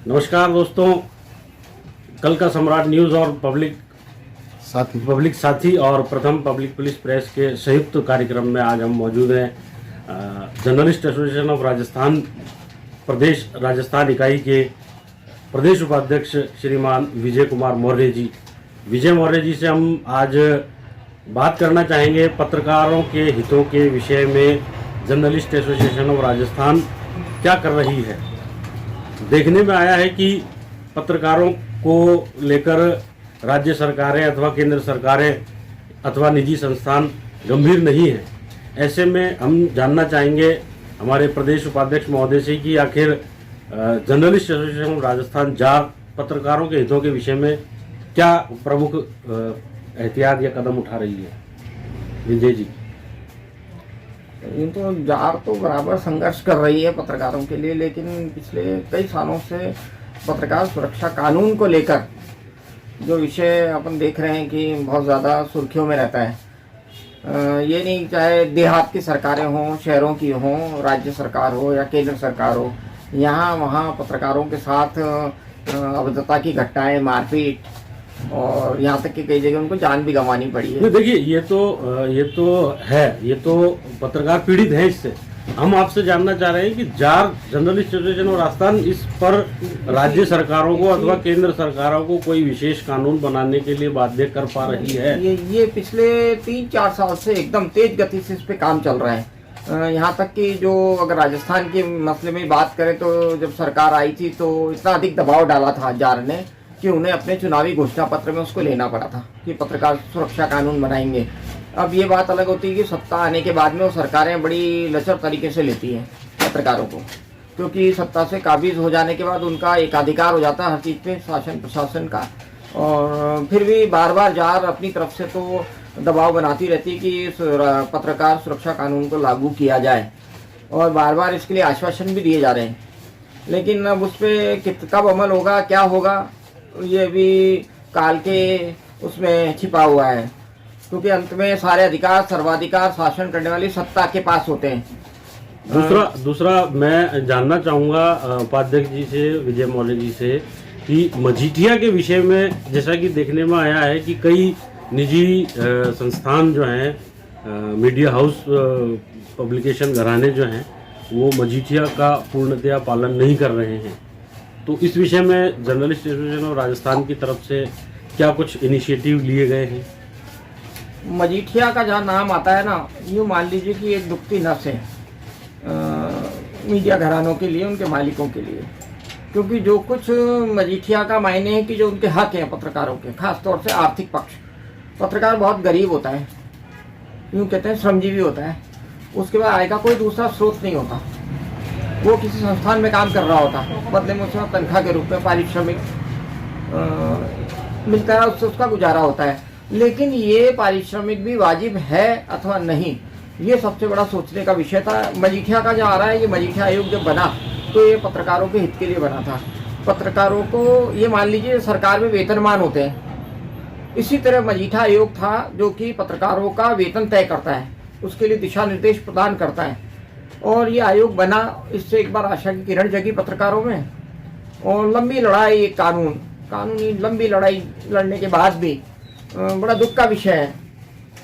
नमस्कार दोस्तों, कल का सम्राट न्यूज़ और पब्लिक साथी और प्रथम पब्लिक पुलिस प्रेस के संयुक्त कार्यक्रम में आज हम मौजूद हैं। Journalist association of Rajasthan Pradesh Rajasthan इकाई के प्रदेश उपाध्यक्ष श्रीमान विजय कुमार मौर्य जी। विजय मौर्य जी से हम आज बात करना चाहेंगे पत्रकारों के हितों के विषय में। जर्नलिस्ट एसोसिएशन ऑफ राजस्थान क्या कर रही है। देखने में आया है कि पत्रकारों को लेकर राज्य सरकारें अथवा केंद्र सरकारें अथवा निजी संस्थान गंभीर नहीं है। ऐसे में हम जानना चाहेंगे हमारे प्रदेश उपाध्यक्ष महोदय से कि आखिर journalist association of Rajasthan jar पत्रकारों के हितों के विषय में क्या प्रमुख एहतियात या कदम उठा रही है। विजय जी। यूँ तो जार तो बराबर संघर्ष कर रही है पत्रकारों के लिए, लेकिन पिछले कई सालों से पत्रकार सुरक्षा कानून को लेकर जो विषय अपन देख रहे हैं कि बहुत ज़्यादा सुर्खियों में रहता है। ये नहीं चाहे देहात की सरकारें हों, शहरों की हों, राज्य सरकार हो या केंद्र सरकार हो, यहाँ वहाँ पत्रकारों के साथ अभद्रता की घटनाएं, मारपीट और यहाँ तक कि कई जगह उनको जान भी गंवानी पड़ी है। देखिए ये तो पत्रकार पीड़ित हैं इससे। हम आपसे जानना चाह रहे हैं कि जार जर्नलिस्ट एसोसिएशन और राजस्थान इस पर राज्य सरकारों को अथवा केंद्र सरकारों को कोई विशेष कानून बनाने के लिए बाध्य कर पा रही है। ये पिछले 3-4 साल से एकदम तेज गति से इस पे काम चल रहा है। यहाँ तक कि जो अगर राजस्थान के मसले में बात करें तो जब सरकार आई थी तो इतना अधिक दबाव डाला था जार ने कि उन्हें अपने चुनावी घोषणा पत्र में उसको लेना पड़ा था कि पत्रकार सुरक्षा कानून बनाएंगे। अब ये बात अलग होती है कि सत्ता आने के बाद में वो सरकारें बड़ी लचर तरीके से लेती हैं पत्रकारों को, क्योंकि सत्ता से काबिज हो जाने के बाद उनका एकाधिकार हो जाता है हर चीज़ पे, शासन प्रशासन का। और फिर भी बार बार जार अपनी तरफ से तो दबाव बनाती रहती है कि पत्रकार सुरक्षा कानून को लागू किया जाए, और बार बार इसके लिए आश्वासन भी दिए जा रहे हैं। लेकिन अब उस पर कब अमल होगा, क्या होगा, ये भी काल के उसमें छिपा हुआ है, क्योंकि अंत में सारे अधिकार सर्वाधिकार शासन करने वाली सत्ता के पास होते हैं। दूसरा मैं जानना चाहूँगा उपाध्यक्ष जी से, विजय मौर्य जी से, कि मजीठिया के विषय में जैसा कि देखने में आया है कि कई निजी संस्थान जो हैं, मीडिया हाउस पब्लिकेशन घराने जो हैं, वो मजीठिया का पूर्णतया पालन नहीं कर रहे हैं। तो इस विषय में जर्नलिस्ट एसोसिएशन ऑफ राजस्थान की तरफ से क्या कुछ इनिशिएटिव लिए गए हैं। मजीठिया का जहाँ नाम आता है ना, यूँ मान लीजिए कि एक दुखती नस है मीडिया घरानों के लिए, उनके मालिकों के लिए, क्योंकि जो कुछ मजीठिया का मायने है कि जो उनके हक हैं पत्रकारों के, खासतौर से आर्थिक पक्ष। पत्रकार बहुत गरीब होता है, यूँ कहते हैं श्रमजीवी होता है, उसके बाद आय का कोई दूसरा स्रोत नहीं होता। वो किसी संस्थान में काम कर रहा होता, बदले में उसमें तनख्वाह के रूप में पारिश्रमिक मिलता है, उससे उसका गुजारा होता है। लेकिन ये पारिश्रमिक भी वाजिब है अथवा नहीं, ये सबसे बड़ा सोचने का विषय था। मजीठिया का जो आ रहा है, ये मजीठिया आयोग जब बना तो ये पत्रकारों के हित के लिए बना था। पत्रकारों को ये मान लीजिए सरकार में वेतनमान होते हैं, इसी तरह मजीठिया आयोग था जो कि पत्रकारों का वेतन तय करता है, उसके लिए दिशा निर्देश प्रदान करता है। और ये आयोग बना, इससे एक बार आशा की किरण जगी पत्रकारों में, और लंबी लड़ाई, कानूनी लंबी लड़ाई लड़ने के बाद भी बड़ा दुख का विषय है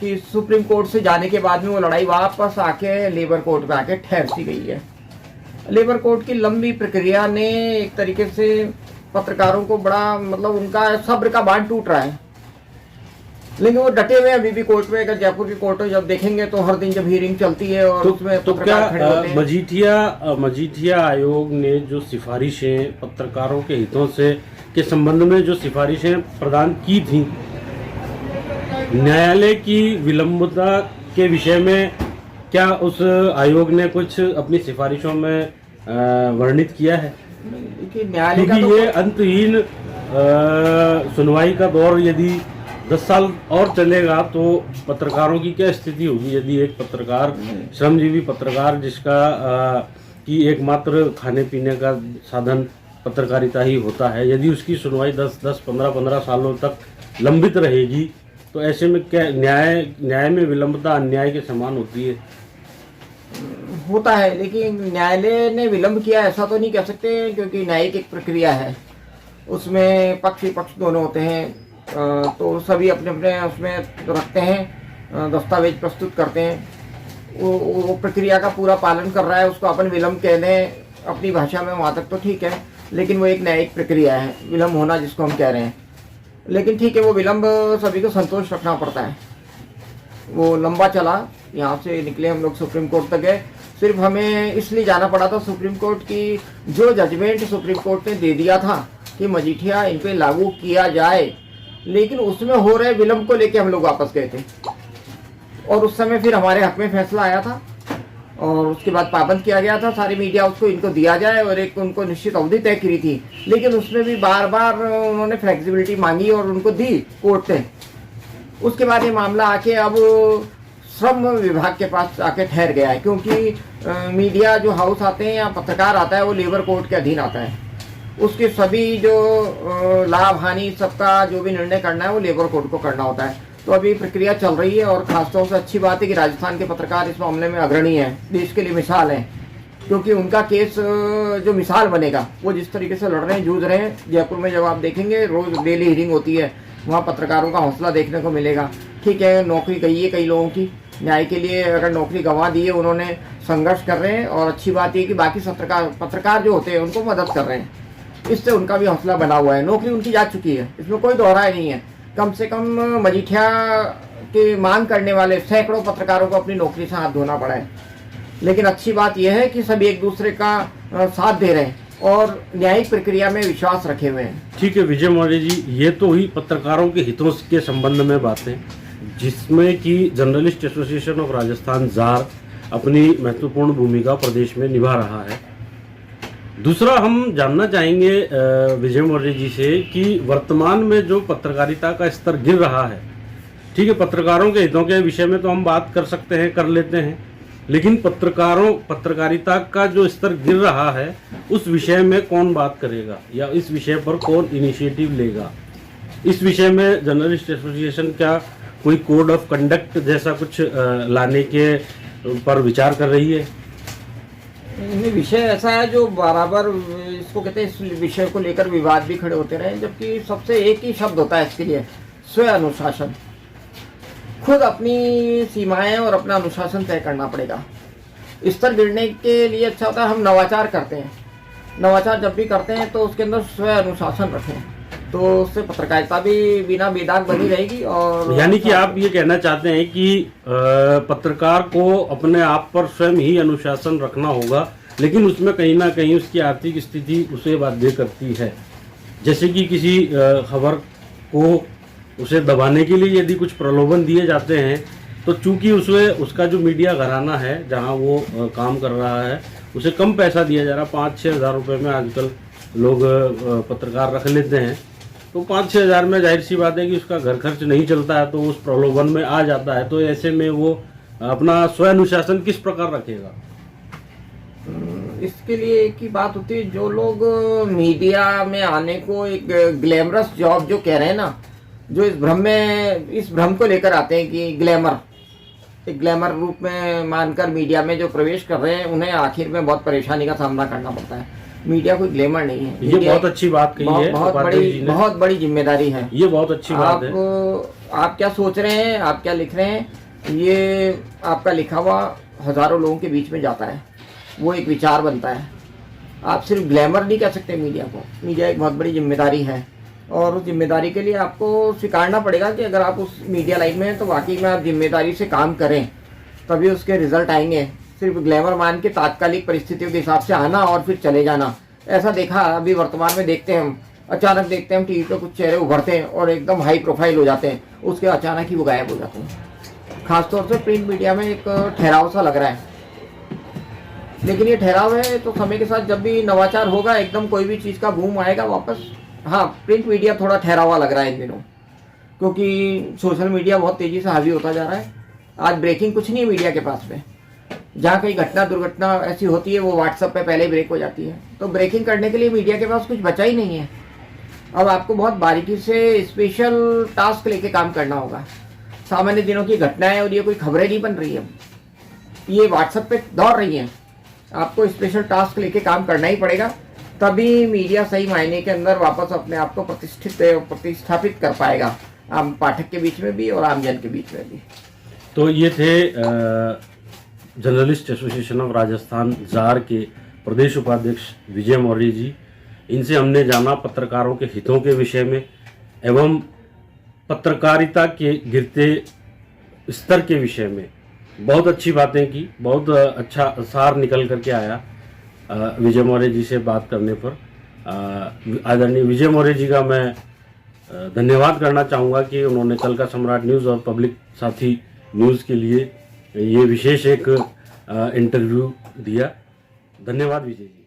कि सुप्रीम कोर्ट से जाने के बाद में वो लड़ाई वापस आके लेबर कोर्ट में आके ठहर सी गई है। लेबर कोर्ट की लंबी प्रक्रिया ने एक तरीके से पत्रकारों को बड़ा, मतलब उनका सब्र का बांध टूट रहा है, लेकिन वो डटे हुए अभी भी कोर्ट में। अगर जयपुर की कोर्ट जब देखेंगे तो हर दिन जब हियरिंग चलती है और उसमें तो क्या मजीठिया आयोग ने जो सिफारिशें पत्रकारों के हितों से के संबंध में जो सिफारिशें प्रदान की थी, न्यायालय की विलंबता के विषय में क्या उस आयोग ने कुछ अपनी सिफारिशों में वर्णित किया है? क्योंकि ये अंतहीन सुनवाई का दौर यदि 10 साल और चलेगा तो पत्रकारों की क्या स्थिति होगी। यदि एक पत्रकार, श्रमजीवी पत्रकार जिसका की एकमात्र खाने पीने का साधन पत्रकारिता ही होता है, यदि उसकी सुनवाई 10-15 सालों तक लंबित रहेगी तो ऐसे में क्या न्याय में विलंबता अन्याय के समान होती है। होता है, लेकिन न्यायालय ने विलंब किया ऐसा तो नहीं कह सकते, क्योंकि न्यायिक एक प्रक्रिया है, उसमें पक्ष विपक्ष दोनों होते हैं। तो सभी अपने अपने उसमें रखते हैं, दस्तावेज प्रस्तुत करते हैं। वो प्रक्रिया का पूरा पालन कर रहा है, उसको अपन विलंब कह दें अपनी भाषा में, वहाँ तक तो ठीक है, लेकिन वो एक न्यायिक प्रक्रिया है विलंब होना जिसको हम कह रहे हैं। लेकिन ठीक है, वो विलंब सभी को संतोष रखना पड़ता है। वो लंबा चला, यहाँ से निकले हम लोग सुप्रीम कोर्ट तक गए। सिर्फ हमें इसलिए जाना पड़ा था सुप्रीम कोर्ट की, जो जजमेंट सुप्रीम कोर्ट ने दे दिया था कि मजीठिया इन पे लागू किया जाए, लेकिन उसमें हो रहे विलंब को लेके हम लोग वापस गए थे। और उस समय फिर हमारे हक में फैसला आया था और उसके बाद पाबंद किया गया था सारी मीडिया उसको, इनको दिया जाए, और एक उनको निश्चित अवधि तय करी थी। लेकिन उसमें भी बार बार उन्होंने फ्लेक्सिबिलिटी मांगी और उनको दी कोर्ट ने। उसके बाद ये मामला आके अब श्रम विभाग के पास आके ठहर गया है, क्योंकि मीडिया जो हाउस आते हैं या पत्रकार आता है वो लेबर कोर्ट के अधीन आता है। उसके सभी जो लाभ हानि सबका जो भी निर्णय करना है वो लेबर कोर्ट को करना होता है। तो अभी प्रक्रिया चल रही है, और खासतौर से अच्छी बात है कि राजस्थान के पत्रकार इस मामले में अग्रणी हैं, देश के लिए मिसाल हैं, क्योंकि उनका केस जो मिसाल बनेगा, वो जिस तरीके से लड़ रहे हैं, जूझ रहे हैं। जयपुर में जब आप देखेंगे रोज डेली हियरिंग होती है, वहाँ पत्रकारों का हौसला देखने को मिलेगा। ठीक है, नौकरी गई है कई लोगों की, न्याय के लिए अगर नौकरी गंवा दी है, उन्होंने संघर्ष कर रहे हैं, और अच्छी बात ये कि बाकी पत्रकार जो होते हैं उनको मदद कर रहे हैं, इससे उनका भी हौसला बना हुआ है। नौकरी उनकी जा चुकी है, इसमें कोई दोहराए नहीं है। कम से कम मजीठिया की मांग करने वाले सैकड़ों पत्रकारों को अपनी नौकरी से हाथ धोना पड़ा है। लेकिन अच्छी बात यह है कि सभी एक दूसरे का साथ दे रहे हैं और न्यायिक प्रक्रिया में विश्वास रखे हुए हैं। ठीक है विजय मौर्य जी, ये तो हुई पत्रकारों के हितों के संबंध में बातें, जिसमें कि journalist association of Rajasthan jar अपनी महत्वपूर्ण भूमिका प्रदेश में निभा रहा है। दूसरा हम जानना चाहेंगे विजय मौर्य जी से कि वर्तमान में जो पत्रकारिता का स्तर गिर रहा है, ठीक है, पत्रकारों के हितों के विषय में तो हम बात कर सकते हैं, कर लेते हैं, लेकिन पत्रकारिता का जो स्तर गिर रहा है उस विषय में कौन बात करेगा या इस विषय पर कौन इनिशिएटिव लेगा? इस विषय में जर्नलिस्ट एसोसिएशन क्या कोई कोड ऑफ कंडक्ट जैसा कुछ लाने के पर विचार कर रही है? विषय ऐसा है जो बराबर इसको कहते हैं, इस विषय को लेकर विवाद भी खड़े होते रहे, जबकि सबसे एक ही शब्द होता है इसके लिए, स्व अनुशासन। खुद अपनी सीमाएं और अपना अनुशासन तय करना पड़ेगा। स्तर गिरने के लिए अच्छा होता है हम नवाचार करते हैं, नवाचार जब भी करते हैं तो उसके अंदर स्व अनुशासन रखें, तो उससे पत्रकारिता भी बिना बेदाग बनी रहेगी। और यानी कि आप ये कहना चाहते हैं कि पत्रकार को अपने आप पर स्वयं ही अनुशासन रखना होगा, लेकिन उसमें कहीं ना कहीं उसकी आर्थिक स्थिति उसे बाध्य करती है। जैसे कि किसी खबर को उसे दबाने के लिए यदि कुछ प्रलोभन दिए जाते हैं, तो चूंकि उसका जो मीडिया घराना है जहां वो काम कर रहा है, उसे कम पैसा दिया जा रहा है, 5-6 हज़ार रुपये में आजकल लोग पत्रकार रख लेते हैं, तो 5-6 हज़ार में जाहिर सी बात है कि उसका घर खर्च नहीं चलता है, तो उस प्रलोभन में आ जाता है। तो ऐसे में वो अपना स्वयं किस प्रकार रखेगा? इसके लिए एक ही बात होती है, जो लोग मीडिया में आने को एक ग्लैमरस जॉब जो कह रहे हैं ना, जो इस भ्रम को लेकर आते हैं कि एक ग्लैमर रूप में मानकर मीडिया में जो प्रवेश कर रहे हैं, उन्हें आखिर में बहुत परेशानी का सामना करना पड़ता है। मीडिया कोई ग्लैमर नहीं है। ये बहुत अच्छी बात कही है, बहुत बड़ी जिम्मेदारी है। ये बहुत अच्छी बात है। आप क्या सोच रहे हैं, आप क्या लिख रहे हैं, ये आपका लिखा हुआ हजारों लोगों के बीच में जाता है, वो एक विचार बनता है। आप सिर्फ ग्लैमर नहीं कह सकते मीडिया को, मीडिया एक बहुत बड़ी जिम्मेदारी है, और उस जिम्मेदारी के लिए आपको स्वीकारना पड़ेगा कि अगर आप उस मीडिया लाइन में हैं तो वाकई में आप जिम्मेदारी से काम करें, तभी उसके रिजल्ट आएंगे। सिर्फ ग्लैमर मान के तात्कालिक परिस्थितियों के हिसाब से आना और फिर चले जाना, ऐसा देखा अभी वर्तमान में देखते हैं हम, अचानक देखते हैं हम टीवी पे कुछ चेहरे उभरते हैं और एकदम हाई प्रोफाइल हो जाते हैं, उसके अचानक ही वो गायब हो जाते हैं। खासतौर से प्रिंट मीडिया में एक ठहराव सा लग रहा है, लेकिन ये ठहराव है तो समय के साथ जब भी नवाचार होगा, एकदम कोई भी चीज़ का बूम आएगा वापस। हाँ, प्रिंट मीडिया थोड़ा ठहरा हुआ लग रहा है इन दिनों, क्योंकि सोशल मीडिया बहुत तेज़ी से हावी होता जा रहा है। आज ब्रेकिंग कुछ नहीं है मीडिया के पास में, जहाँ कहीं घटना दुर्घटना ऐसी होती है वो व्हाट्सएप पे पहले ही ब्रेक हो जाती है, तो ब्रेकिंग करने के लिए मीडिया के पास कुछ बचा ही नहीं है। अब आपको बहुत बारीकी से स्पेशल टास्क लेके काम करना होगा। सामान्य दिनों की घटनाएं और ये कोई खबरें नहीं बन रही है, ये व्हाट्सएप पे दौड़ रही हैं, आपको स्पेशल टास्क लेके काम करना ही पड़ेगा, तभी मीडिया सही मायने के अंदर वापस अपने आप को प्रतिष्ठापित कर पाएगा, आम पाठक के बीच में भी और आमजन के बीच में भी। तो ये थे journalist association of Rajasthan jar के प्रदेश उपाध्यक्ष विजय मौर्य जी। इनसे हमने जाना पत्रकारों के हितों के विषय में एवं पत्रकारिता के गिरते स्तर के विषय में बहुत अच्छी बातें की, बहुत अच्छा सार निकल करके आया विजय मौर्य जी से बात करने पर। आदरणीय विजय मौर्य जी का मैं धन्यवाद करना चाहूँगा कि उन्होंने कल का सम्राट न्यूज़ और पब्लिक साथी न्यूज़ के लिए ये विशेष एक इंटरव्यू दिया। धन्यवाद विजय जी।